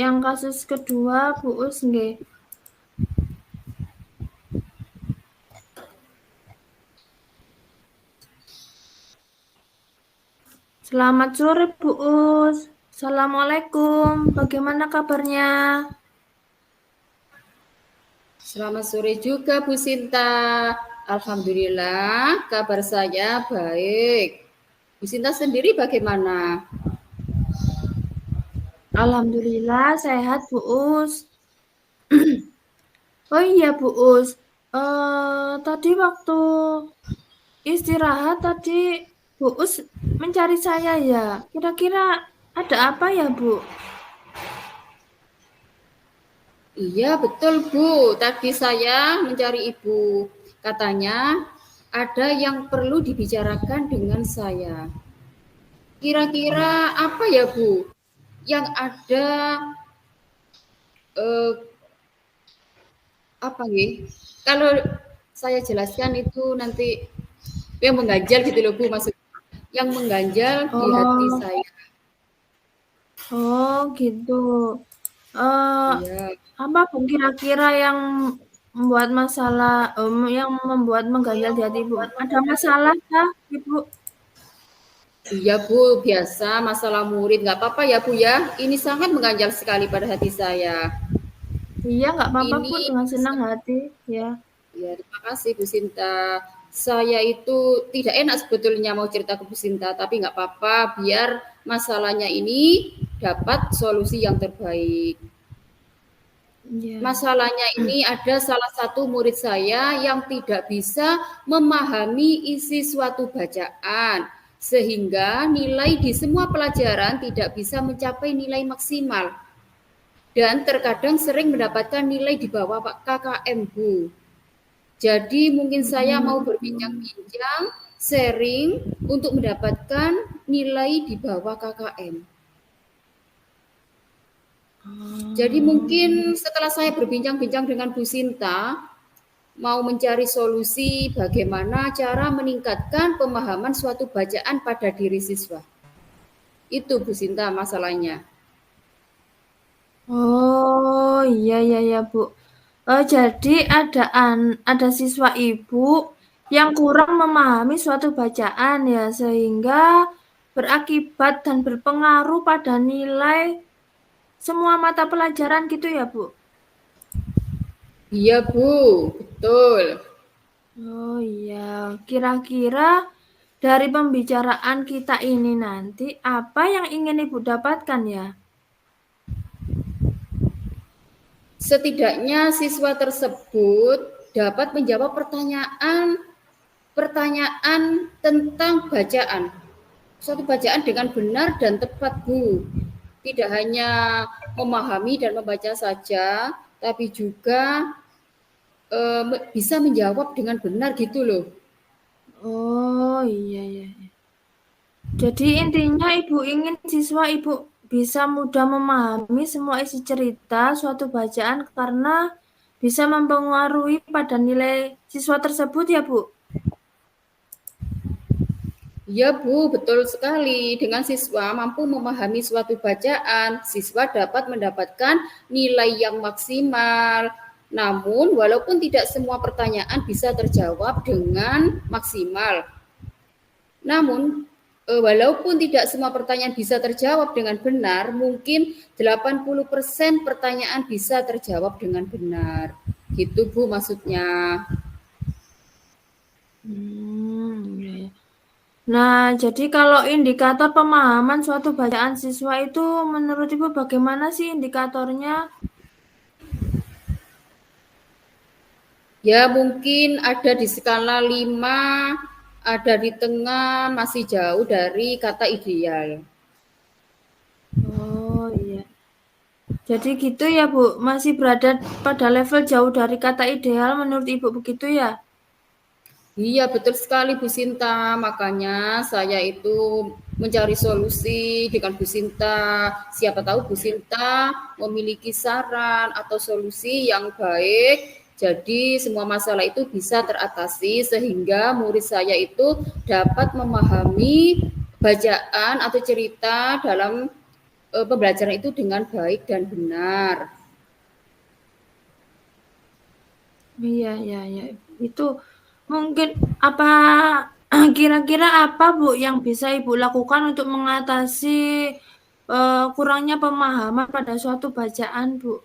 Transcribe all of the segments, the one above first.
yang kasus kedua, Bu Us nggih. Selamat sore, Bu Us. Assalamualaikum. Bagaimana kabarnya? Selamat sore juga Bu Sinta. Alhamdulillah kabar saya baik. Bu Sinta sendiri bagaimana? Alhamdulillah sehat, Bu Us. Oh iya, Bu Us. Tadi waktu istirahat tadi Bu Us mencari saya ya. Kira-kira ada apa ya, Bu? Iya betul Bu, tadi saya mencari Ibu. Katanya ada yang perlu dibicarakan dengan saya. Kira-kira apa ya Bu? Yang ada eh, apa nih? Kalau saya jelaskan itu nanti yang mengganjal gitu loh Bu, maksudnya yang mengganjal di hati Oh, saya. oh gitu. Eh, Iya. apa Bu kira-kira yang membuat masalah, yang membuat mengganjal di hati Ibu? Ada masalah kah, Ibu? Iya Bu, biasa masalah murid. Nggak apa-apa ya Bu ya. Ini sangat mengganjal sekali pada hati saya. Iya, nggak apa-apa Bu, Ini, dengan senang hati. Ya. ya terima kasih Bu Sinta. Saya itu tidak enak sebetulnya mau cerita ke Bu Sinta, tapi nggak apa-apa biar masalahnya ini dapat solusi yang terbaik. Iya. Masalahnya ini ada salah satu murid saya yang tidak bisa memahami isi suatu bacaan, sehingga nilai di semua pelajaran tidak bisa mencapai nilai maksimal. Dan terkadang sering mendapatkan nilai di bawah KKM, Bu. Jadi mungkin saya mau Hmm. berbincang-bincang, sharing untuk mendapatkan nilai di bawah KKM. Jadi mungkin setelah saya berbincang-bincang dengan Bu Sinta, mau mencari solusi bagaimana cara meningkatkan pemahaman suatu bacaan pada diri siswa. Itu Bu Sinta masalahnya. Oh, iya iya ya, Bu. Jadi ada siswa Ibu yang kurang memahami suatu bacaan ya, sehingga berakibat dan berpengaruh pada nilai semua mata pelajaran gitu ya, Bu? Iya Bu, betul. Oh iya, kira-kira dari pembicaraan kita ini nanti apa yang ingin Ibu dapatkan ya? Setidaknya siswa tersebut dapat menjawab pertanyaan tentang bacaan. Suatu bacaan dengan benar dan tepat, Bu. Tidak hanya memahami dan membaca saja, tapi juga bisa menjawab dengan benar gitu loh. Oh iya iya. Jadi intinya Ibu ingin siswa Ibu bisa mudah memahami semua isi cerita suatu bacaan karena bisa mempengaruhi pada nilai siswa tersebut ya, Bu? Ya Bu, betul sekali. Dengan siswa mampu memahami suatu bacaan, siswa dapat mendapatkan nilai yang maksimal. Namun, walaupun tidak semua pertanyaan bisa terjawab dengan maksimal, namun walaupun tidak semua pertanyaan bisa terjawab dengan benar, mungkin 80% pertanyaan bisa terjawab dengan benar. Gitu Bu maksudnya. Iya, iya. Nah, jadi kalau indikator pemahaman suatu bacaan siswa itu menurut Ibu bagaimana sih indikatornya? Ya mungkin ada di skala 5, ada di tengah, masih jauh dari kata ideal. Oh iya. Jadi gitu ya, Bu. Masih berada pada level jauh dari kata ideal menurut Ibu begitu ya? Iya betul sekali Bu Sinta, makanya saya itu mencari solusi dengan Bu Sinta. Siapa tahu Bu Sinta memiliki saran atau solusi yang baik. Jadi semua masalah itu bisa teratasi sehingga murid saya itu dapat memahami bacaan atau cerita dalam pembelajaran itu dengan baik dan benar. Iya, iya, iya. Itu mungkin apa kira-kira apa Bu yang bisa Ibu lakukan untuk mengatasi kurangnya pemahaman pada suatu bacaan, Bu?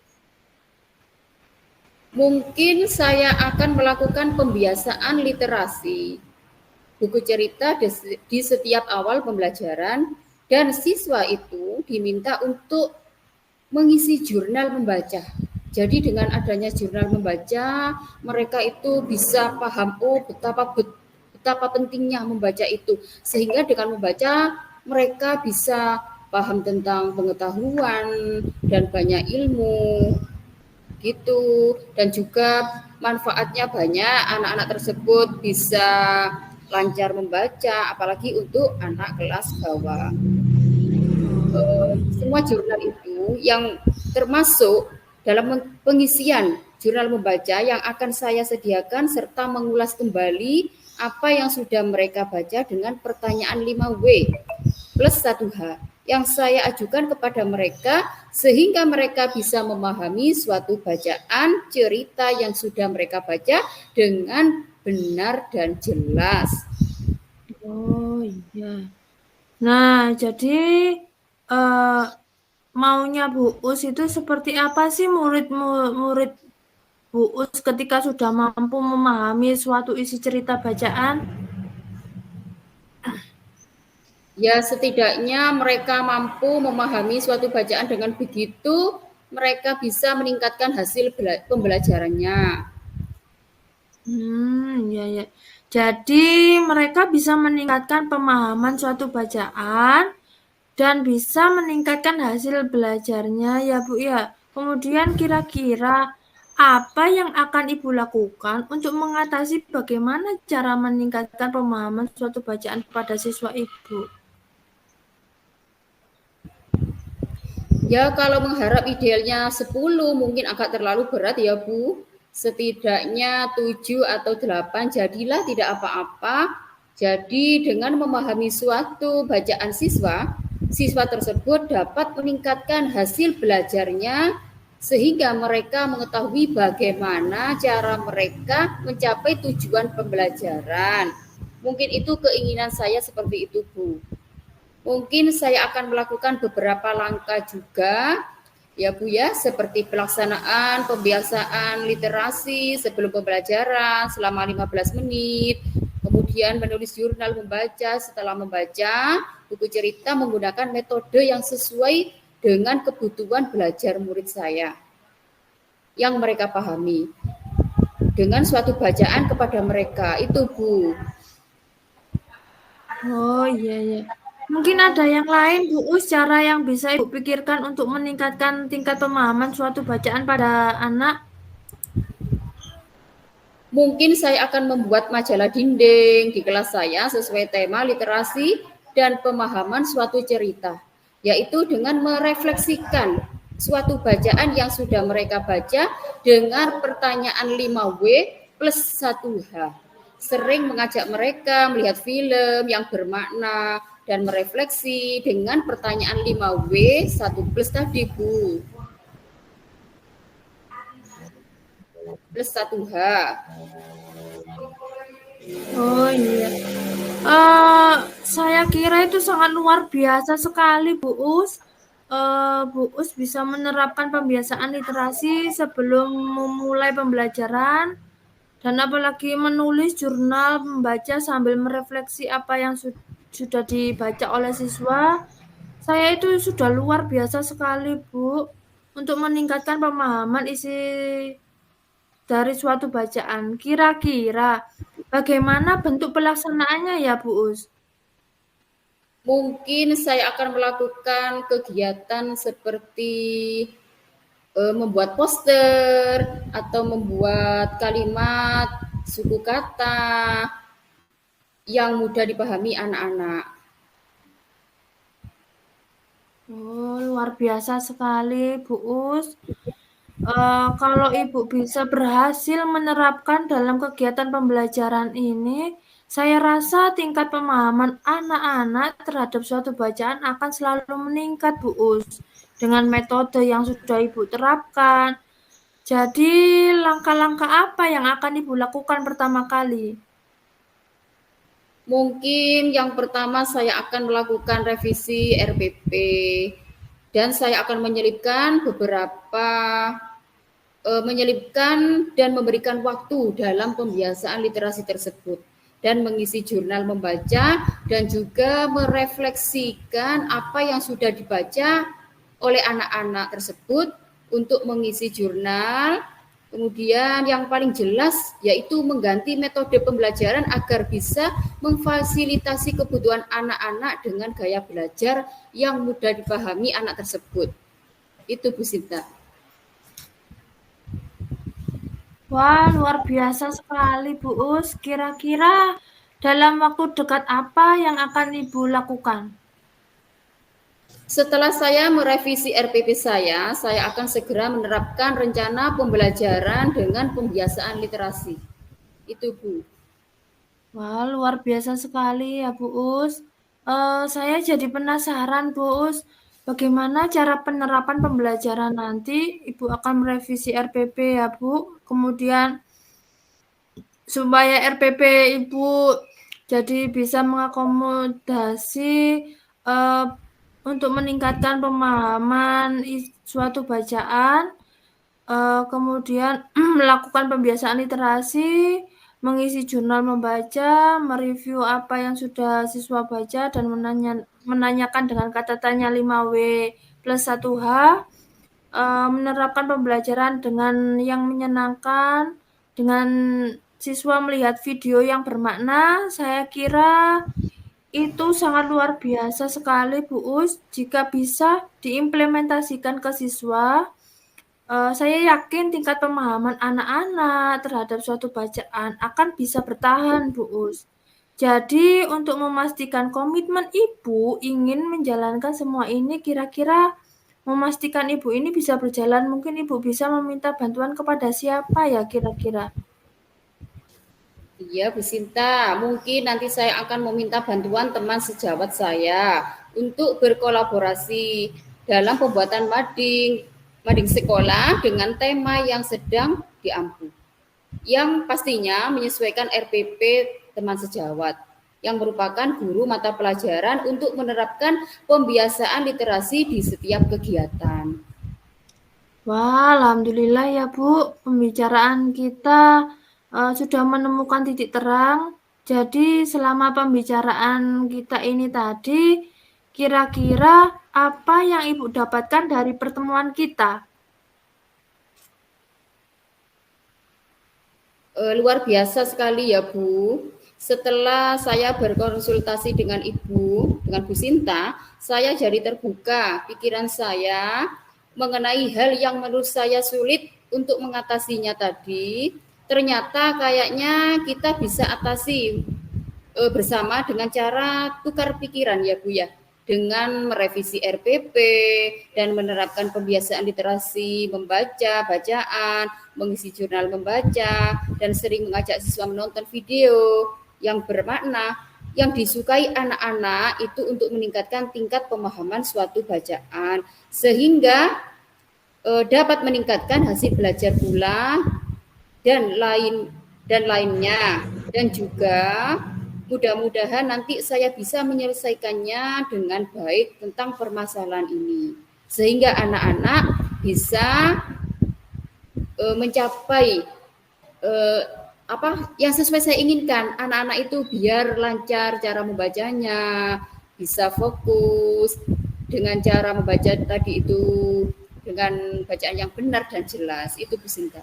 Mungkin saya akan melakukan pembiasaan literasi buku cerita di setiap awal pembelajaran, dan siswa itu diminta untuk mengisi jurnal membaca. Jadi dengan adanya jurnal membaca, mereka itu bisa paham, oh betapa pentingnya membaca itu. Sehingga dengan membaca mereka bisa paham tentang pengetahuan dan banyak ilmu gitu. Dan juga manfaatnya banyak, anak-anak tersebut bisa lancar membaca, apalagi untuk anak kelas bawah. Semua jurnal itu yang termasuk dalam pengisian jurnal membaca yang akan saya sediakan serta mengulas kembali apa yang sudah mereka baca dengan pertanyaan 5W plus 1H yang saya ajukan kepada mereka sehingga mereka bisa memahami suatu bacaan cerita yang sudah mereka baca dengan benar dan jelas. Oh iya. Nah, jadi eh, maunya Bu Us itu seperti apa sih murid Bu Us ketika sudah mampu memahami suatu isi cerita bacaan? Ya, setidaknya mereka mampu memahami suatu bacaan dengan begitu, mereka bisa meningkatkan hasil pembelajarannya. Iya, ya. Jadi mereka bisa meningkatkan pemahaman suatu bacaan dan bisa meningkatkan hasil belajarnya ya Bu ya. Kemudian kira-kira apa yang akan Ibu lakukan untuk mengatasi bagaimana cara meningkatkan pemahaman suatu bacaan pada siswa Ibu? Ya, kalau mengharap idealnya 10 mungkin agak terlalu berat ya Bu. Setidaknya 7 atau 8 jadilah tidak apa-apa. Jadi dengan memahami suatu bacaan siswa, siswa tersebut dapat meningkatkan hasil belajarnya sehingga mereka mengetahui bagaimana cara mereka mencapai tujuan pembelajaran. Mungkin itu keinginan saya seperti itu, Bu. Mungkin saya akan melakukan beberapa langkah juga ya Bu ya, seperti pelaksanaan pembiasaan literasi sebelum pembelajaran selama 15 menit, kemudian menulis jurnal membaca setelah membaca buku cerita menggunakan metode yang sesuai dengan kebutuhan belajar murid saya yang mereka pahami dengan suatu bacaan kepada mereka itu Bu. Oh iya ya. Mungkin ada yang lain Bu Us cara yang bisa Ibu pikirkan untuk meningkatkan tingkat pemahaman suatu bacaan pada anak? Mungkin saya akan membuat majalah dinding di kelas saya sesuai tema literasi dan pemahaman suatu cerita, yaitu dengan merefleksikan suatu bacaan yang sudah mereka baca dengan pertanyaan 5W plus 1H. Sering mengajak mereka melihat film yang bermakna dan merefleksi dengan pertanyaan 5W 1 plus tadi Bu. Plus 1H. Oh iya. Saya kira itu sangat luar biasa sekali Bu Us. Bu Us bisa menerapkan pembiasaan literasi sebelum memulai pembelajaran dan apalagi menulis jurnal membaca sambil merefleksi apa yang sudah dibaca oleh siswa. Saya itu sudah luar biasa sekali Bu untuk meningkatkan pemahaman isi dari suatu bacaan. Kira-kira bagaimana bentuk pelaksanaannya ya Bu Us? Mungkin saya akan melakukan kegiatan seperti membuat poster atau membuat kalimat suku kata yang mudah dipahami anak-anak. Oh, luar biasa sekali Bu Us. Kalau Ibu bisa berhasil menerapkan dalam kegiatan pembelajaran ini, Saya rasa tingkat pemahaman anak-anak terhadap suatu bacaan akan selalu meningkat, Bu Us, dengan metode yang sudah Ibu terapkan. Jadi, langkah-langkah apa yang akan Ibu lakukan pertama kali? Mungkin yang pertama saya akan melakukan revisi RPP dan saya akan menyelipkan dan memberikan waktu dalam pembiasaan literasi tersebut dan mengisi jurnal membaca dan juga merefleksikan apa yang sudah dibaca oleh anak-anak tersebut untuk mengisi jurnal. Kemudian yang paling jelas yaitu mengganti metode pembelajaran agar bisa memfasilitasi kebutuhan anak-anak dengan gaya belajar yang mudah dipahami anak tersebut. Itu Bu Sinta. Wah, luar biasa sekali, Bu Us. Kira-kira dalam waktu dekat apa yang akan Ibu lakukan? Setelah saya merevisi RPP saya akan segera menerapkan rencana pembelajaran dengan pembiasaan literasi. Itu Bu. Wah, luar biasa sekali ya, Bu Us. Saya jadi penasaran, Bu Us. Bagaimana cara penerapan pembelajaran nanti? Ibu akan merevisi RPP ya, Bu. Kemudian supaya RPP Ibu jadi bisa mengakomodasi uh, untuk meningkatkan pemahaman suatu bacaan, kemudian melakukan pembiasaan literasi, mengisi jurnal membaca, mereview apa yang sudah siswa baca, dan menanyakan dengan kata tanya 5W plus 1H, menerapkan pembelajaran dengan yang menyenangkan, dengan siswa melihat video yang bermakna. Saya kira itu sangat luar biasa sekali, Bu Us. Jika bisa diimplementasikan ke siswa, saya yakin tingkat pemahaman anak-anak terhadap suatu bacaan akan bisa bertahan, Bu Us. Jadi, untuk memastikan komitmen Ibu ingin menjalankan semua ini, kira-kira memastikan Ibu ini bisa berjalan, mungkin Ibu bisa meminta bantuan kepada siapa ya kira-kira? Iya Bu Sinta, mungkin nanti saya akan meminta bantuan teman sejawat saya untuk berkolaborasi dalam pembuatan mading sekolah dengan tema yang sedang diampu. Yang pastinya menyesuaikan RPP teman sejawat yang merupakan guru mata pelajaran untuk menerapkan pembiasaan literasi di setiap kegiatan. Wah, alhamdulillah ya Bu, pembicaraan kita sudah menemukan titik terang. Jadi selama pembicaraan kita ini tadi, kira-kira apa yang Ibu dapatkan dari pertemuan kita? Luar biasa sekali ya Bu. Setelah saya berkonsultasi dengan dengan Bu Sinta, saya jadi terbuka pikiran saya mengenai hal yang menurut saya sulit untuk mengatasinya tadi. Ternyata kayaknya kita bisa atasi bersama dengan cara tukar pikiran ya Bu ya, dengan merevisi RPP dan menerapkan pembiasaan literasi membaca, bacaan, mengisi jurnal membaca, dan sering mengajak siswa menonton video yang bermakna yang disukai anak-anak itu untuk meningkatkan tingkat pemahaman suatu bacaan sehingga dapat meningkatkan hasil belajar pula dan lainnya, dan juga mudah-mudahan nanti saya bisa menyelesaikannya dengan baik tentang permasalahan ini sehingga anak-anak bisa mencapai apa yang sesuai saya inginkan. Anak-anak itu biar lancar cara membacanya, bisa fokus dengan cara membaca tadi itu dengan bacaan yang benar dan jelas. Itu Bu Sinta.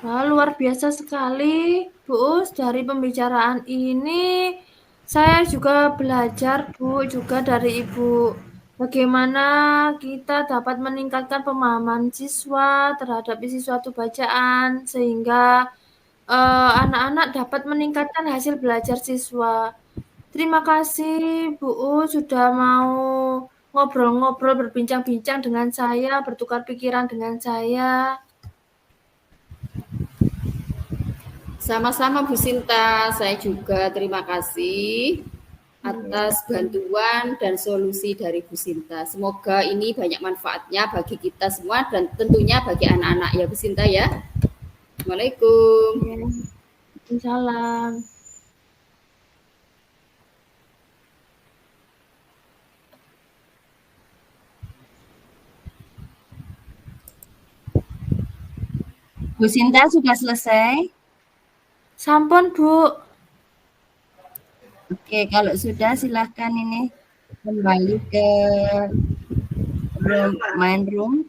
Wah, luar biasa sekali, Bu Us. Dari pembicaraan ini, saya juga belajar, Bu, juga dari Ibu. Bagaimana kita dapat meningkatkan pemahaman siswa terhadap isi suatu bacaan, sehingga anak-anak dapat meningkatkan hasil belajar siswa. Terima kasih, Bu Us, sudah mau ngobrol-ngobrol, berbincang-bincang dengan saya, bertukar pikiran dengan saya. Sama-sama Bu Sinta, saya juga terima kasih atas bantuan dan solusi dari Bu Sinta. Semoga ini banyak manfaatnya bagi kita semua dan tentunya bagi anak-anak ya Bu Sinta ya. Assalamualaikum. Ya. Salam. Bu Sinta sudah selesai? Sampun, Bu. Oke, kalau sudah silahkan ini kembali ke main room.